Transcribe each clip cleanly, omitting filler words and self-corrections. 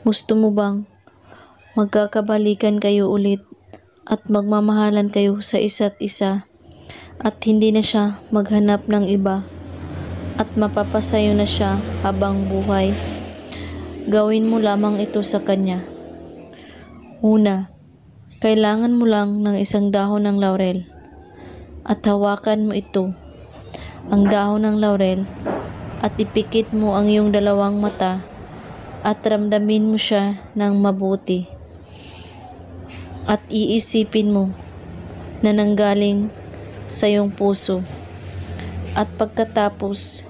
Gusto mo bang magkakabalikan kayo ulit at magmamahalan kayo sa isa't isa at hindi na siya maghanap ng iba at mapapasayo na siya habang buhay? Gawin mo lamang ito sa kanya. Una, kailangan mo lang ng isang dahon ng laurel at hawakan mo ito, ang dahon ng laurel, at ipikit mo ang iyong dalawang mata at ramdamin mo siya ng mabuti. At iisipin mo na nanggaling sa iyong puso. At pagkatapos,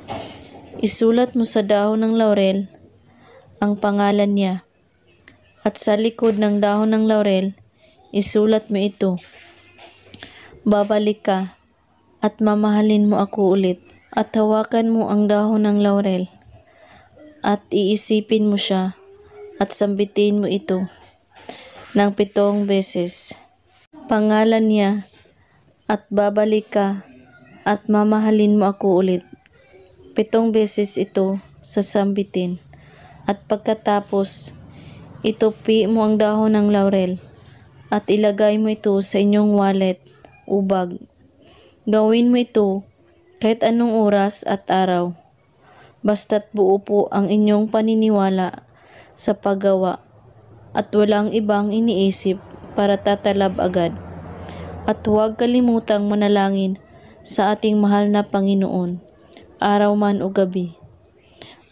isulat mo sa dahon ng laurel ang pangalan niya. At sa likod ng dahon ng laurel, isulat mo ito: babalik ka at mamahalin mo ako ulit. At hawakan mo ang dahon ng laurel at iisipin mo siya at sambitin mo ito ng 7 beses. Pangalan niya at babalik ka at mamahalin mo ako ulit. 7 beses ito sasambitin. At pagkatapos, itupi mo ang dahon ng laurel at ilagay mo ito sa inyong wallet o bag. Gawin mo ito kahit anong oras at araw. Basta't buo po ang inyong paniniwala sa paggawa at walang ibang iniisip para tatalab agad. At huwag kalimutang manalangin sa ating mahal na Panginoon, araw man o gabi.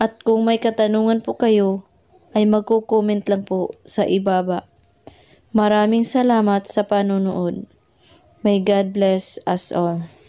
At kung may katanungan po kayo, ay magko-comment lang po sa ibaba. Maraming salamat sa panonood. May God bless us all.